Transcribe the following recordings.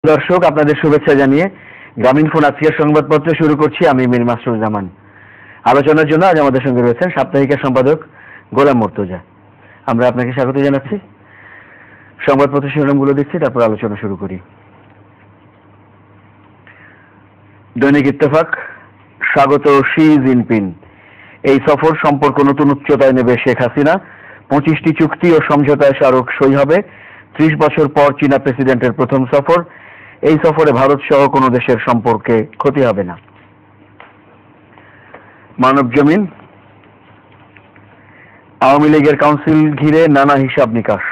দর্শক আপনাদের শুভেচ্ছা জানিয়ে গ্রামীণফোন আজকের সংবাদপত্র শুরু করছি। আমি মীর মাসরুর জামান। আলোচনার জন্য আজ আমাদের সঙ্গে রয়েছেন সাপ্তাহিকের সম্পাদক গোলাম মুর্তজা। আমরা আপনাকে স্বাগত জানাচ্ছি। সংবাদপত্র শিরোনামগুলো দিচ্ছি, তারপর আলোচনা শুরু করি। দৈনিক ইত্তেফাক, স্বাগত শি জিনপিং। এই সফর সম্পর্ক নতুন উচ্চতায় নেবে শেখ হাসিনা। 25টি চুক্তি ও সমঝোতায় স্মারক সই হবে। 30 বছর পর চীনা প্রেসিডেন্টের প্রথম সফর। এই সফরে ভারত সহ কোনো দেশের সম্পর্কে ক্ষতি হবে না। মানব জমিন, আওয়ামী লীগের কাউন্সিল ঘিরে নানা হিসাব নিকাশ।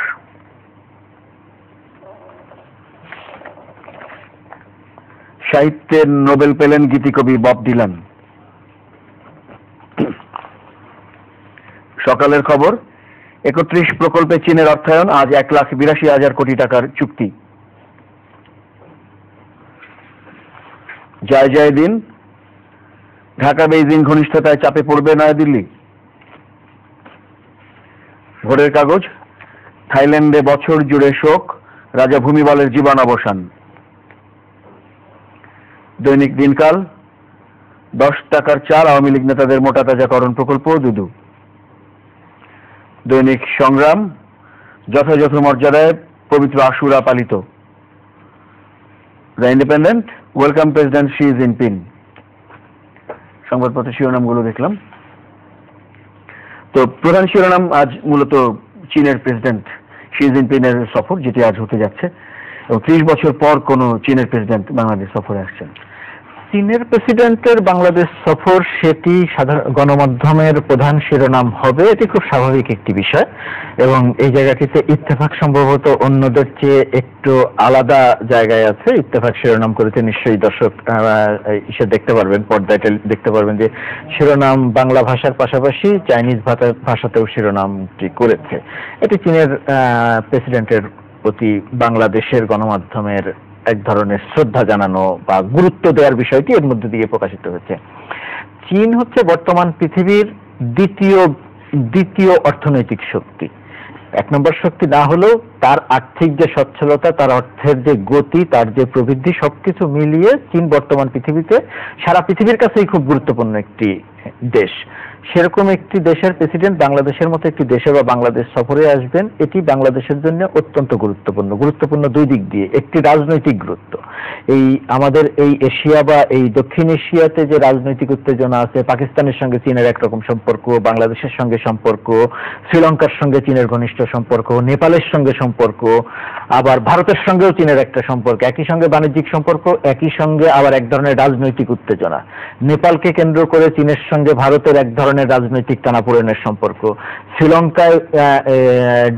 সাহিত্যের নোবেল পেলেন গীতিকবি বব ডিলান। সকালের খবর, 31 প্রকল্পে চীনের অর্থায়ন। আজ 1,82,000 কোটি টাকার চুক্তি। জয় জয় দিন, ঢাকা বেইজিং ঘনিষ্ঠতায় চাপে পড়বে নয়াদিল্লি। ভোরের কাগজ, থাইল্যান্ডে বছর জুড়ে শোক, রাজা ভূমিবলের জীবনাবসান। দৈনিক দিনকাল, 10 টাকার চাল, আওয়ামী লীগ নেতাদের মোটা তাজাকরণ প্রকল্প দুদু। দৈনিক সংগ্রাম, যথাযথ মর্যাদায় পবিত্র আশুরা পালিত। The independent, welcome president Xi Jinping. সংবাদপত্রের শিরোনামগুলো দেখলাম। তো প্রধান শিরোনাম আজ মূলত চীনের প্রেসিডেন্ট শি জিনপিং এর সফর, যেটি আজ হতে যাচ্ছে, এবং 30 বছর পর কোন চীনের প্রেসিডেন্ট বাংলাদেশ সফরে আসছেন। চীনের প্রেসিডেন্টের বাংলাদেশ সফর, সেটি সাধারণ গণমাধ্যমের প্রধান শিরোনাম হবে। এটি খুব স্বাভাবিক একটি বিষয়, এবং এই জায়গাটিতে ইত্তেফাক সম্ভবত অন্যদের চেয়ে একটু আলাদা জায়গায় আছে। ইত্তেফাক শিরোনাম করেছে, নিশ্চয়ই দর্শক এসে দেখতে পারবেন, পর্দায় দেখতে পারবেন যে শিরোনাম বাংলা ভাষার পাশাপাশি চাইনিজ ভাষাতেও শিরোনামটি করেছে। এটি চীনের প্রেসিডেন্টের প্রতি বাংলাদেশের গণমাধ্যমের এক ধরনের শ্রদ্ধা জানানো বা গুরুত্ব দেওয়ার বিষয়টি এর মধ্যে দিয়ে প্রকাশিত হচ্ছে। চীন হচ্ছে বর্তমান পৃথিবীর দ্বিতীয় অর্থনৈতিক শক্তি। 1 নম্বর শক্তি না হলেও তার আর্থিক যে সচ্ছলতা, তার অর্থের যে গতি, তার যে প্রবৃদ্ধি, সবকিছু মিলিয়ে চীন বর্তমান পৃথিবীতে সারা পৃথিবীর কাছেই খুব গুরুত্বপূর্ণ একটি দেশ। সেরকম একটি দেশের প্রেসিডেন্ট বাংলাদেশের মতো একটি দেশে বা বাংলাদেশ সফরে আসবেন, এটি বাংলাদেশের জন্য অত্যন্ত গুরুত্বপূর্ণ দুই দিক দিয়ে। একটি রাজনৈতিক গুরুত্ব, এই আমাদের এই এশিয়া বা এই দক্ষিণ এশিয়াতে যে রাজনৈতিক উত্তেজনা আছে, পাকিস্তানের সঙ্গে চীনের একরকম সম্পর্ক, বাংলাদেশের সঙ্গে সম্পর্ক, শ্রীলঙ্কার সঙ্গে চীনের ঘনিষ্ঠ সম্পর্ক, নেপালের সঙ্গে সম্পর্ক, আবার ভারতের সঙ্গেও চীনের একটা সম্পর্ক, একই সঙ্গে বাণিজ্যিক সম্পর্ক, একই সঙ্গে আবার এক ধরনের রাজনৈতিক উত্তেজনা। নেপালকে কেন্দ্র করে চীনের সঙ্গে ভারতের এক ধরনের রাজনৈতিক টানাপোড়েনের সম্পর্ক। শ্রীলঙ্কায়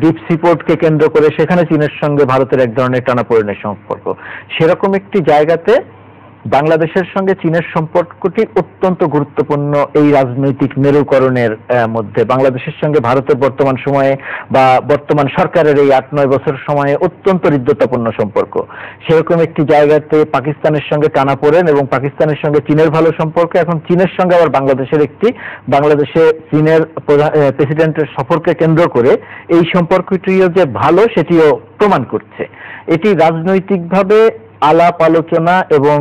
ডিপ সিপোর্টকে কেন্দ্র করে সেখানে চীনের সঙ্গে ভারতের এক ধরনের টানাপোড়েনের সম্পর্ক। সেরকম একটি জায়গাতে বাংলাদেশের সঙ্গে চীনের সম্পর্কটি অত্যন্ত গুরুত্বপূর্ণ। এই রাজনৈতিক মেরুকরণের মধ্যে বাংলাদেশের সঙ্গে ভারতের বর্তমান সময়ে বা বর্তমান সরকারের এই 8-9 বছর সময়ে অত্যন্ত হৃদ্যতাপূর্ণ সম্পর্ক। সেরকম একটি জায়গাতে পাকিস্তানের সঙ্গে টানাপোড়েন এবং পাকিস্তানের সঙ্গে চীনের ভালো সম্পর্ক। এখন চীনের সঙ্গে আবার বাংলাদেশে চীনের প্রেসিডেন্টের সফরকে কেন্দ্র করে এই সম্পর্কটিও যে ভালো সেটিও প্রমাণ করছে। এটি রাজনৈতিকভাবে আলাপ আলোচনা এবং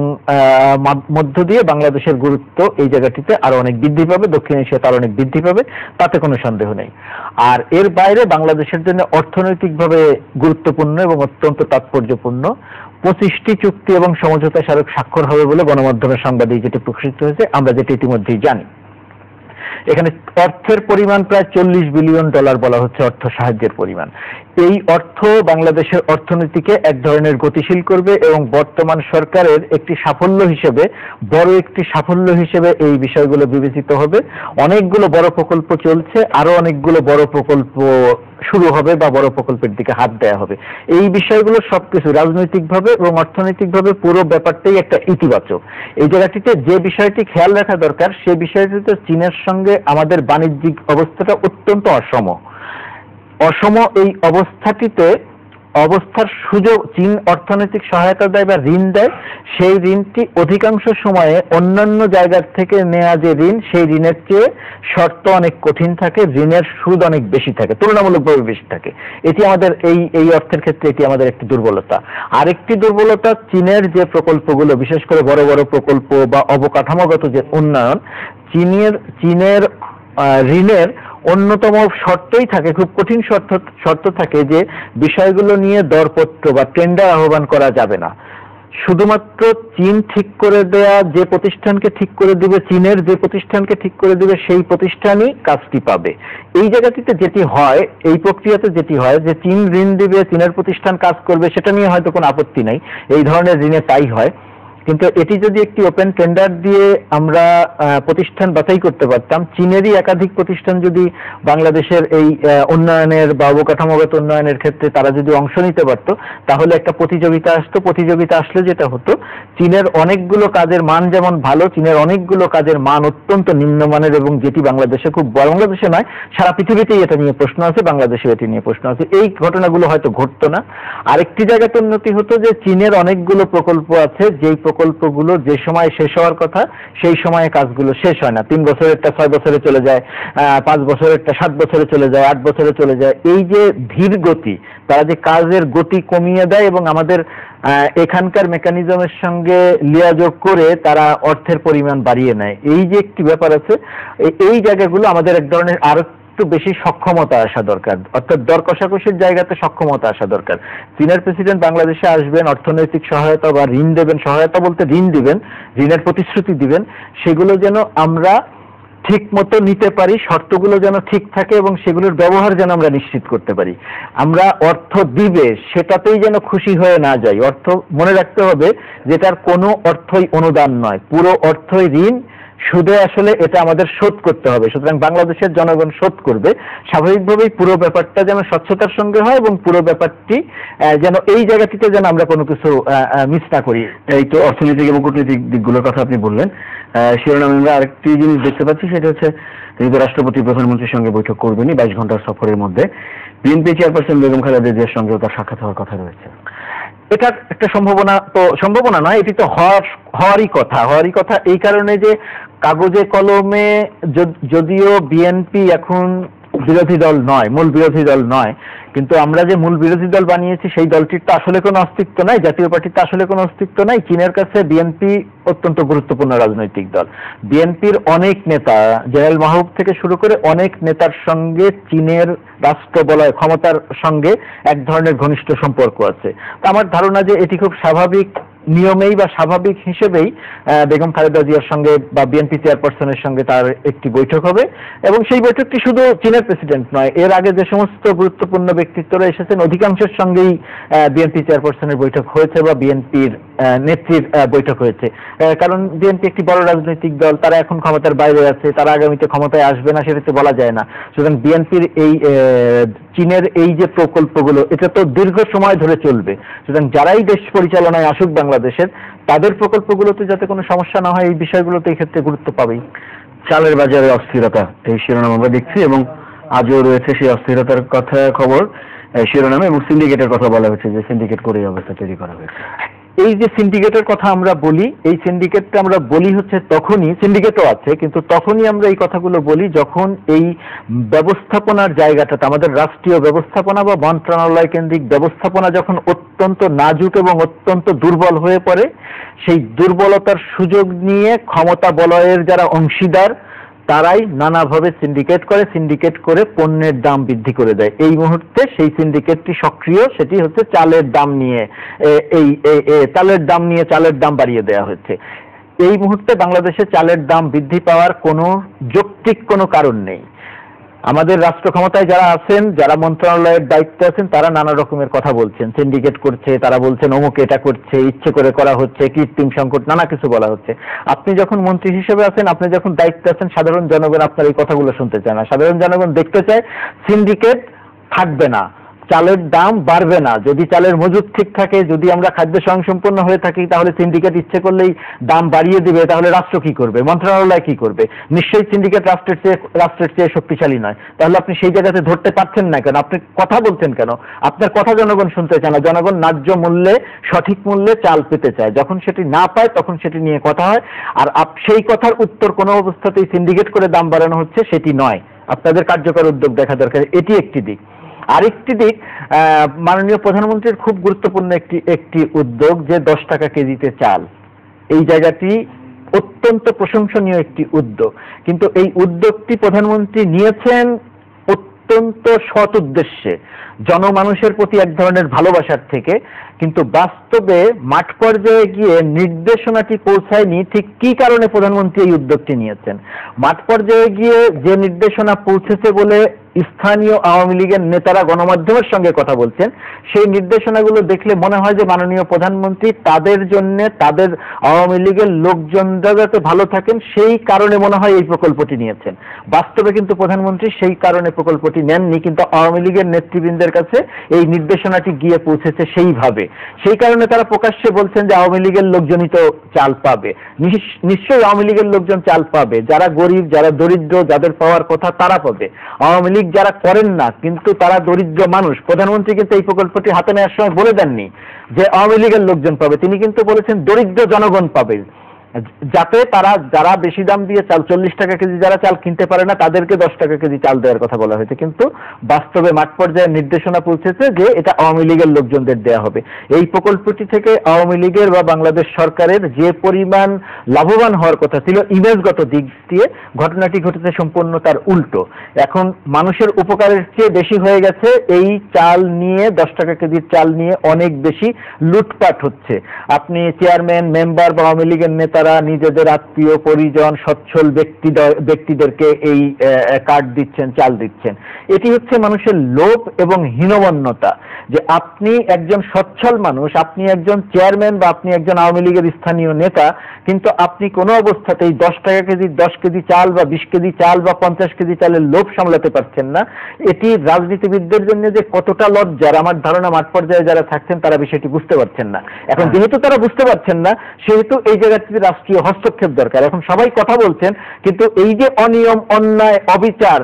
মধ্য দিয়ে বাংলাদেশের গুরুত্ব এই জায়গাটিতে আরো অনেক বৃদ্ধি পাবে, দক্ষিণ এশিয়াতে আরো অনেক বৃদ্ধি পাবে, তাতে কোনো সন্দেহ নেই। আর এর বাইরে বাংলাদেশের জন্য অর্থনৈতিকভাবে গুরুত্বপূর্ণ এবং অত্যন্ত তাৎপর্যপূর্ণ 25টি চুক্তি এবং সমঝোতা স্মারক স্বাক্ষর হবে বলে গণমাধ্যমের সংবাদে যেটি প্রকাশিত হয়েছে, আমরা যেটি ইতিমধ্যেই জানি। এখানে অর্থের পরিমাণ প্রায় $40 বিলিয়ন বলা হচ্ছে অর্থ সাহায্যের পরিমাণ। এই অর্থ বাংলাদেশের অর্থনীতিকে এক ধরনের গতিশীল করবে এবং বর্তমান সরকারের একটি সাফল্য হিসেবে, বড় একটি সাফল্য হিসেবে এই বিষয়গুলো বিবেচিত হবে। অনেকগুলো বড় প্রকল্প চলছে, আরো অনেকগুলো বড় প্রকল্প শুরু হবে বা বড় প্রকল্পের দিকে হাত দেওয়া হবে। এই বিষয়গুলো সবকিছু রাজনৈতিকভাবে এবং অর্থনৈতিকভাবে পুরো ব্যাপারটাই একটা ইতিবাচক। এই জায়গাটিতে যে বিষয়টি খেয়াল রাখা দরকার, সেই বিষয়টিতে চীনের সঙ্গে আমাদের বাণিজ্যিক অবস্থাটা অত্যন্ত অসম। এই অবস্থাটিতে অবস্থার সুযোগ চীন অর্থনৈতিক সহায়তা দেয় বা ঋণ দেয়, সেই ঋণটি অধিকাংশ সময়ে অন্যান্য জায়গার থেকে নেওয়া যে ঋণ, সেই ঋণের চেয়ে শর্ত অনেক কঠিন থাকে, ঋণের সুদ অনেক বেশি থাকে, তুলনামূলকভাবে বেশি থাকে। এটি আমাদের এই অর্থের ক্ষেত্রে এটি আমাদের একটি দুর্বলতা। আরেকটি দুর্বলতা, চীনের যে প্রকল্পগুলো, বিশেষ করে বড় বড় প্রকল্প বা অবকাঠামোগত যে উন্নয়ন, চীনের ঋণের অন্যতম শর্তই থাকে, খুব কঠিন শর্ত থাকে যে বিষয়গুলো নিয়ে দরপত্র বা টেন্ডার আহ্বান করা যাবে না। শুধুমাত্র চীন ঠিক করে দেয়া যে প্রতিষ্ঠানকে ঠিক করে দিবে, চীনের যে প্রতিষ্ঠানকে ঠিক করে দিবে, সেই প্রতিষ্ঠানই কাজটি পাবে। এই জায়গাটিতে যেটি হয়, এই প্রক্রিয়াতে যেটি হয় যে চীন ঋণ দিবে, চীনের প্রতিষ্ঠান কাজ করবে, সেটা নিয়ে হয়তো কোনো আপত্তি নাই, এই ধরনের ঋণে তাই হয়। কিন্তু এটি যদি একটি ওপেন টেন্ডার দিয়ে আমরা প্রতিষ্ঠান বাছাই করতে পারতাম, চীনেরই একাধিক প্রতিষ্ঠান যদি বাংলাদেশের এই উন্নয়নের বা অবকাঠামোগত উন্নয়নের ক্ষেত্রে তারা যদি অংশ নিতে পারত, তাহলে একটা প্রতিযোগিতা আসতো। প্রতিযোগিতা আসলে যেটা হতো, চীনের অনেকগুলো কাজের মান যেমন ভালো, চীনের অনেকগুলো কাজের মান অত্যন্ত নিম্নমানের, এবং যেটি বাংলাদেশে খুব, বাংলাদেশে নয় সারা পৃথিবীতেই এটা নিয়ে প্রশ্ন আছে, বাংলাদেশেও এটি নিয়ে প্রশ্ন আছে, এই ঘটনাগুলো হয়তো ঘটতো না। আরেকটি জায়গাতে উন্নতি হতো যে চীনের অনেকগুলো প্রকল্প আছে, যেই প্রকল্পগুলো যে সময় শেষ হওয়ার কথা সেই সময়ে কাজগুলো শেষ হয় না, 3 বছরেরটা 6 বছরে চলে যায়, 5 বছরেরটা 7 বছরে চলে যায়, 8 বছরে চলে যায়। এই যে ধীর গতি, তারা যে কাজের গতি কমিয়ে দেয় এবং আমাদের এখানকার মেকানিজমের সঙ্গে লিয়াযোগ করে তারা অর্থের পরিমাণ বাড়িয়ে নেয়, এই যে একটি ব্যাপার আছে, এই জায়গাগুলো আমাদের এক ধরনের আরো একটু বেশি সক্ষমতা আসা দরকার, অর্থাৎ দর কষাকষির জায়গাতে সক্ষমতা আসা দরকার। চীনের প্রেসিডেন্ট বাংলাদেশে আসবেন, অর্থনৈতিক সহায়তা বা ঋণ দেবেন, সহায়তা বলতে ঋণ দিবেন, ঋণের প্রতিশ্রুতি দিবেন, সেগুলো যেন আমরা ঠিক মতো নিতে পারি, শর্তগুলো যেন ঠিক থাকে এবং সেগুলোর ব্যবহার যেন আমরা নিশ্চিত করতে পারি। আমরা অর্থ দিবে সেটাতেই যেন খুশি হয়ে না যাই। অর্থ মনে রাখতে হবে যেটার কোনো অর্থই অনুদান নয়, পুরো অর্থই ঋণ, সুদে আসলে এটা আমাদের শোধ করতে হবে। সুতরাং বাংলাদেশের জনগণ শোধ করবে, স্বাভাবিকভাবেই পুরো ব্যাপারটা যেন স্বচ্ছতার সঙ্গে হয় এবং পুরো ব্যাপারটি যেন এই জায়গাটিতে যেন আমরা কোনো কিছু মিস না করি। এই তো অর্থনৈতিক এবং কূটনৈতিক দিকগুলোর কথা আপনি বললেন। শিরোনামে আমরা আরেকটি জিনিস দেখতে পাচ্ছি, সেটা হচ্ছে তিনি তো রাষ্ট্রপতি প্রধানমন্ত্রীর সঙ্গে বৈঠক করবেনই 22 ঘন্টার সফরের মধ্যে। বিএনপি চেয়ারপারসন বেগম খালেদা জিয়ার সঙ্গেও তার সাক্ষাৎ হওয়ার কথা রয়েছে। এটার একটা সম্ভাবনা নয়, এটি তো হওয়ারই কথা। এই কারণে যে কাগজে কলমে যদিও বিএনপি এখন বিরোধী দল নয়, মূল বিরোধী দল নয়, কিন্তু আমরা যে মূল বিরোধী দল বানিয়েছি সেই দলটির তো আসলে কোনো অস্তিত্ব নাই, জাতীয় পার্টির তো আসলে কোনো অস্তিত্ব নাই। চীনের কাছে বিএনপি অত্যন্ত গুরুত্বপূর্ণ রাজনৈতিক দল। বিএনপির অনেক নেতা, জেনারেল মাহবুব থেকে শুরু করে অনেক নেতার সঙ্গে চীনের রাষ্ট্র বলয় ক্ষমতার সঙ্গে এক ধরনের ঘনিষ্ঠ সম্পর্ক আছে। তো আমার ধারণা যে এটি খুব স্বাভাবিক নিয়মেই বা স্বাভাবিক হিসেবেই বেগম খালেদা জিয়ার সঙ্গে বা বিএনপি চেয়ারপারসনের সঙ্গে তার একটি বৈঠক হবে, এবং সেই বৈঠকটি শুধু চীনের প্রেসিডেন্ট নয়, এর আগে যে সমস্ত গুরুত্বপূর্ণ ব্যক্তিত্বরা এসেছেন অধিকাংশের সঙ্গেই বিএনপি চেয়ারপারসনের বৈঠক হয়েছে বা বিএনপির নেত্রীর বৈঠক হয়েছে। কারণ বিএনপি একটি বড় রাজনৈতিক দল, তারা এখন ক্ষমতার বাইরে আছে, তারা আগামীতে ক্ষমতায় আসবে না সেটা তো বলা যায় না। সুতরাং বিএনপির এই চীনের এই যে প্রকল্পগুলো, এটা তো দীর্ঘ সময় ধরে চলবে। সুতরাং যারাই দেশ পরিচালনায় আসুক বাংলাদেশের, তাদের প্রকল্পগুলোতে যাতে কোনো সমস্যা না হয়, এই বিষয়গুলোতে এই ক্ষেত্রে গুরুত্ব পাবেই। চালের বাজারে অস্থিরতা, এই শিরোনাম আমরা দেখছি, এবং আজও রয়েছে সেই অস্থিরতার কথা খবর শিরোনামে, এবং সিন্ডিকেটের কথা বলা হয়েছে যে সিন্ডিকেট করে এই অবস্থা তৈরি করা হয়েছে। এই যে সিন্ডিকেটের কথা আমরা বলি, এই সিন্ডিকেটটা আমরা বলি হচ্ছে তখনই, সিন্ডিকেটও আছে কিন্তু তখনই আমরা এই কথাগুলো বলি যখন এই ব্যবস্থাপনার জায়গাটাতে, আমাদের রাষ্ট্রীয় ব্যবস্থাপনা বা মন্ত্রণালয় কেন্দ্রিক ব্যবস্থাপনা যখন অত্যন্ত নাজুক এবং অত্যন্ত দুর্বল হয়ে পড়ে, সেই দুর্বলতার সুযোগ নিয়ে ক্ষমতা বলয়ের যারা অংশীদার তারাই নানাভাবে সিন্ডিকেট করে পণ্যের দাম বৃদ্ধি করে দেয়। এই মুহূর্তে সেই সিন্ডিকেটটি সক্রিয়, সেটি হচ্ছে চালের দাম নিয়ে, চালের দাম বাড়িয়ে দেওয়া হয়েছে। এই মুহূর্তে বাংলাদেশে চালের দাম বৃদ্ধি পাওয়ার কোনো যৌক্তিক কোনো কারণ নেই। আমাদের রাষ্ট্র ক্ষমতায় যারা আছেন, যারা মন্ত্রণালয়ের দায়িত্বে আছেন, তারা নানা রকমের কথা বলছেন, সিন্ডিকেট করছে, তারা বলছেন অমুক এটা করছে, ইচ্ছে করে করা হচ্ছে, কৃত্রিম সংকট, নানা কিছু বলা হচ্ছে। আপনি যখন মন্ত্রী হিসেবে আছেন, আপনি যখন দায়িত্বে আছেন, সাধারণ জনগণ আপনার এই কথাগুলো শুনতে চায় না। সাধারণ জনগণ দেখতে চায় সিন্ডিকেট থাকবে না, চালের দাম বাড়বে না। যদি চালের মজুদ ঠিক থাকে, যদি আমরা খাদ্য স্বয়ংসম্পন্ন হয়ে থাকি, তাহলে সিন্ডিকেট ইচ্ছে করলেই দাম বাড়িয়ে দিবে। তাহলে রাষ্ট্র কি করবে? মন্ত্রণালয় কি করবে? নিশ্চয়ই সিন্ডিকেট রাষ্ট্রের চেয়ে শক্তিশালী নয়। তাহলে আপনি সেই জায়গাতে ধরতে পারছেন না কেন? আপনি কথা বলছেন কেন? আপনার কথা জনগণ শুনতে চায় না। জনগণ ন্যায্য মূল্যে, সঠিক মূল্যে চাল পেতে চায়। যখন সেটি না পায় তখন সেটি নিয়ে কথা হয়। আর সেই কথার উত্তর কোনো অবস্থাতেই সিন্ডিকেট করে দাম বাড়ানো হচ্ছে সেটি নয়। আপনাদের কার্যকর উদ্যোগ দেখা দরকার। এটি একটি দিক। আরেকটি দিক, মাননীয় প্রধানমন্ত্রীর খুব গুরুত্বপূর্ণ একটি উদ্যোগ, যে 10 টাকা কেজিতে চাল। এই জায়গাটি অত্যন্ত প্রশংসনীয় একটি উদ্যোগ, কিন্তু এই উদ্যোগটি প্রধানমন্ত্রী নিয়েছেন অত্যন্ত সৎ উদ্দেশ্যে, জনমানুষের প্রতি এক ধরনের ভালোবাসার থেকে। কিন্তু বাস্তবে মাঠ পর্যায়ে গিয়ে নির্দেশনাটি পৌঁছায়নি। ঠিক কি কারণে প্রধানমন্ত্রী এই উদ্যোগটি নিয়েছেন? মাঠ পর্যায়ে গিয়ে যে নির্দেশনা পৌঁছেছে বলে স্থানীয় আওয়ামী লীগের নেতারা গণমাধ্যমের সঙ্গে কথা বলছেন, সেই নির্দেশনাগুলো দেখলে মনে হয় যে মাননীয় প্রধানমন্ত্রী তাদের জন্য, তাদের আওয়ামী লীগের লোকজনরা যাতে ভালো থাকেন সেই কারণে মনে হয় এই প্রকল্পটি নিয়েছেন। বাস্তবে কিন্তু প্রধানমন্ত্রী সেই কারণে প্রকল্পটি নেননি, কিন্তু আওয়ামী লীগের নেতৃবৃন্দের কাছে এই নির্দেশনাটি গিয়ে পৌঁছেছে সেইভাবে। সেই কারণে তারা প্রকাশ্যে বলছেন যে আওয়ামী লীগের লোকজনই তো চাল পাবে। নিশ্চয়ই আওয়ামী লীগের লোকজন চাল পাবে। যারা গরিব, যারা দরিদ্র, যাদের পাওয়ার কথা তারা পাবে। আওয়ামী লীগ যারা করেন না, কিন্তু তারা দরিদ্র মানুষ। প্রধানমন্ত্রী কিন্তু এই প্রকল্পটি হাতে নেওয়ার সময় বলে দেননি যে আওয়ামী লীগের লোকজন পাবে, তিনি কিন্তু বলেছেন দরিদ্র জনগণ পাবে, যাতে তারা, যারা বেশি দাম দিয়ে চাল, 40 টাকা কেজি যারা চাল কিনতে পারে না, তাদেরকে 10 টাকা কেজি চাল দেওয়ার কথা বলা হয়েছে। কিন্তু বাস্তবে মাঠ পর্যায়ে নির্দেশনা পৌঁছেছে যে এটা আওয়ামী লীগের লোকজনদের দেয়া হবে। এই প্রকল্পটি থেকে আওয়ামী লীগের বা বাংলাদেশ সরকারের যে পরিমাণ লাভবান হওয়ার কথা ছিল ইমেজগত দিক দিয়ে, ঘটনাটি ঘটেছে সম্পূর্ণ তার উল্টো। এখন মানুষের উপকারের চেয়ে বেশি হয়ে গেছে এই চাল নিয়ে, 10 টাকা কেজির চাল নিয়ে অনেক বেশি লুটপাট হচ্ছে। আপনি চেয়ারম্যান, মেম্বার বা আওয়ামী লীগের নেতা তারা নিজেদের আত্মীয় পরিজন, সচ্ছল ব্যক্তিদেরকে এই কার্ড দিচ্ছেন, চাল দিচ্ছেন। এটি হচ্ছে মানুষের লোভ এবং হীনমন্যতা। যে আপনি একজন সচ্ছল মানুষ, আপনি একজন চেয়ারম্যান বা আপনি একজন আওয়ামী লীগের স্থানীয় নেতা, কিন্তু আপনি কোনো অবস্থাতেই 10 টাকা কেজি, 10 কেজি চাল বা 20 কেজি চাল বা 50 কেজি চালের লোভ সামলাতে পারছেন না। এটি রাজনীতিবিদদের জন্য যে কতটা লজ্জার, আমার ধারণা মাঠ পর্যায়ে যারা থাকছেন তারা বিষয়টি বুঝতে পারছেন না। এখন যেহেতু তারা বুঝতে পারছেন না, সেহেতু এই জায়গাটিতে রাষ্ট্রীয় হস্তক্ষেপ দরকার। এখন সবাই কথা বলছেন, কিন্তু এই যে অনিয়ম, অন্যায়, অবিচার,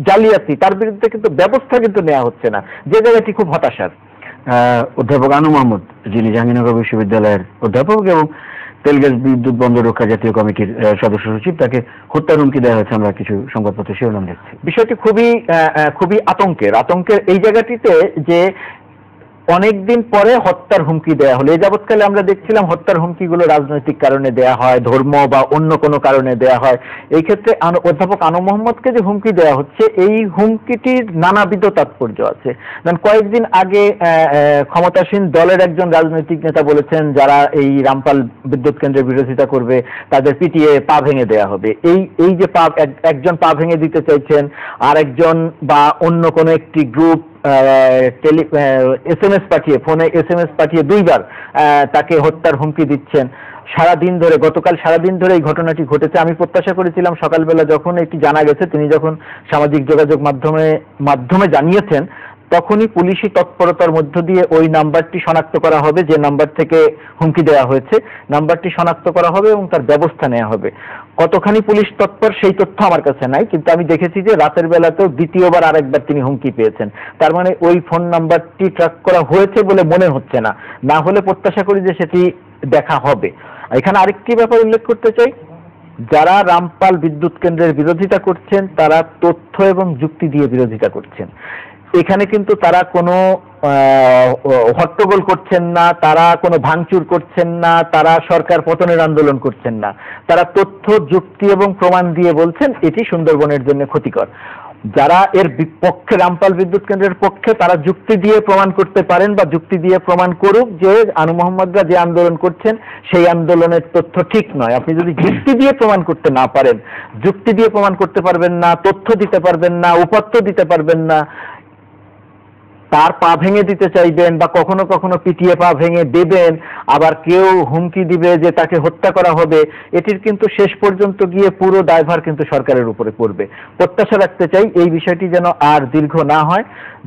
জালিয়াতি, তার বিরুদ্ধে কিন্তু ব্যবস্থা কিন্তু নেওয়া হচ্ছে না, যে জায়গাটি খুব হতাশার। অধ্যাপক আনু মাহমুদ, যিনি জাহাঙ্গীরনগর বিশ্ববিদ্যালয়ের অধ্যাপক এবং তেলগ্যাস বিদ্যুৎ বন্দর রক্ষা জাতীয় কমিটির সদস্য সচিব, তাকে হত্যার হুমকি দেওয়া হয়েছে। আমরা কিছু সংবাদপত্রে শিরোনাম দেখছি। বিষয়টি খুবই আতঙ্কের। এই জায়গাটিতে যে অনেকদিন পরে হত্যার হুমকি দেয়া হলো। এই যাবৎকালে আমরা দেখছিলাম হত্যার হুমকিগুলো রাজনৈতিক কারণে দেয়া হয়, ধর্ম বা অন্য কোনো কারণে দেয়া হয়। এই ক্ষেত্রে অধ্যাপক আনু মোহাম্মদকে যে হুমকি দেওয়া হচ্ছে, এই হুমকিটির নানাবিধ তাৎপর্য আছে। কয়েকদিন আগে ক্ষমতাসীন দলের একজন রাজনৈতিক নেতা বলেছেন, যারা এই রামপাল বিদ্যুৎ কেন্দ্রের বিরোধিতা করবে তাদের পিটিয়ে পা ভেঙে দেয়া হবে। এই যে একজন পা ভেঙে দিতে চাইছেন, আর একজন বা অন্য কোনো একটি গ্রুপ SMS পাঠিয়ে, ফোনে SMS পাঠিয়ে 2 বার তাকে হত্যার হুমকি দিচ্ছেন। সারাদিন ধরে, গতকাল সারাদিন ধরে এই ঘটনাটি ঘটেছে। আমি প্রত্যাশা করেছিলাম সকালবেলা যখন এটি জানা গেছে, তিনি যখন সামাজিক যোগাযোগ মাধ্যমে জানিয়েছেন, তখনই পুলিশি তৎপরতার মধ্য দিয়ে ওই নাম্বারটি শনাক্ত করা হবে, যে নাম্বার থেকে হুমকি দেওয়া হয়েছে, নাম্বারটি শনাক্ত করা হবে এবং তার ব্যবস্থা নেওয়া হবে। কতখানি পুলিশ তৎপর সেই তথ্য আমার কাছে নাই, কিন্তু আমি দেখেছি যে রাতের বেলাতেও দ্বিতীয়বার আরেকবার তিনি হুমকি পেয়েছেন। তার মানে ওই ফোন নাম্বারটি ট্র্যাক করা হয়েছে বলে মনে হচ্ছে না। না হলে প্রত্যাশা করি যে সেটি দেখা হবে। এখানে আরেকটি ব্যাপার উল্লেখ করতে চাই, যারা রামপাল বিদ্যুৎ কেন্দ্রের বিরোধিতা করছেন তারা তথ্য এবং যুক্তি দিয়ে বিরোধিতা করছেন। এখানে কিন্তু তারা কোনো হট্টগোল করছেন না, তারা কোনো ভাঙচুর করছেন না, তারা সরকার পতনের আন্দোলন করছেন না। তারা তথ্য, যুক্তি এবং প্রমাণ দিয়ে বলছেন এটি সুন্দরবনের জন্য ক্ষতিকর। যারা এর বিপক্ষে, রামপাল বিদ্যুৎ কেন্দ্রের পক্ষে, তারা যুক্তি দিয়ে প্রমাণ করতে পারেন বা যুক্তি দিয়ে প্রমাণ করুক যে আনু মোহাম্মদরা যে আন্দোলন করছেন সেই আন্দোলনের তথ্য ঠিক নয়। আপনি যদি যুক্তি দিয়ে প্রমাণ করতে না পারেন, যুক্তি দিয়ে প্রমাণ করতে পারবেন না, তথ্য দিতে পারবেন না, উপাত্ত দিতে পারবেন না, তার পা ভেঙে দিতে চাইবেন বা কখনো কখনো পিটিয়ে পা ভেঙে দেবেন, আবার কেউ হুমকি দিবে যে তাকে হত্যা করা হবে, এটির কিন্তু শেষ পর্যন্ত গিয়ে পুরো দায়ভার কিন্তু সরকারের উপরে পড়বে। প্রত্যাশা রাখতে চাই এই বিষয়টি যেন আর দীর্ঘ না হয়।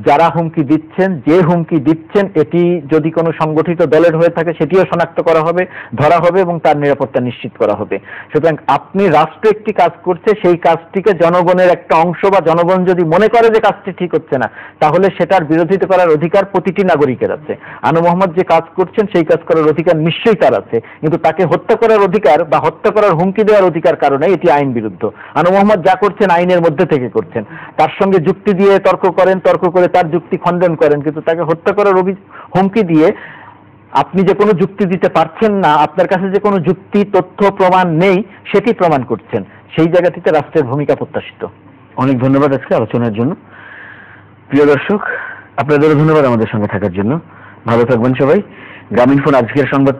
যারা হুমকি দিচ্ছেন, যে হুমকি দিচ্ছেন, এটি যদি কোনো সংগঠিত দলের হয়ে থাকে সেটিও শনাক্ত করা হবে, ধরা হবে এবং তার নিরাপত্তা নিশ্চিত করা হবে। সুতরাং আপনি রাষ্ট্র একটি কাজ করছে, সেই কাজটিকে জনগণের একটা অংশ বা জনগণ যদি মনে করে যে কাজটি ঠিক হচ্ছে না, তাহলে সেটার বিরোধিতা করার অধিকার প্রতিটি নাগরিকের আছে। আনু মোহাম্মদ যে কাজ করছেন সেই কাজ করার অধিকার নিশ্চয়ই তার আছে, কিন্তু তাকে হত্যা করার অধিকার বা হত্যা করার হুমকি দেওয়ার অধিকার কারণে এটি আইন বিরুদ্ধ। আনু মোহাম্মদ যা করছেন আইনের মধ্যে থেকে করছেন, তার সঙ্গে যুক্তি দিয়ে তর্ক করেন, তর্ক করে তার যুক্তি খণ্ডন করেন, কিন্তু তাকে হত্যা করার হুমকি দিয়ে আপনি যে কোনো যুক্তি দিতে পারছেন না, আপনার কাছে যে কোনো যুক্তি তথ্য প্রমাণ নেই সেটি প্রমাণ করছেন, সেই জায়গাটিতে রাষ্ট্রের ভূমিকা প্রত্যাশিত। অনেক ধন্যবাদ আজকে আলোচনার জন্য। প্রিয় দর্শক, আপনাদেরও ধন্যবাদ আমাদের সঙ্গে থাকার জন্য। ভালো থাকবেন সবাই। গ্রামীণফোন আজকের সংবাদ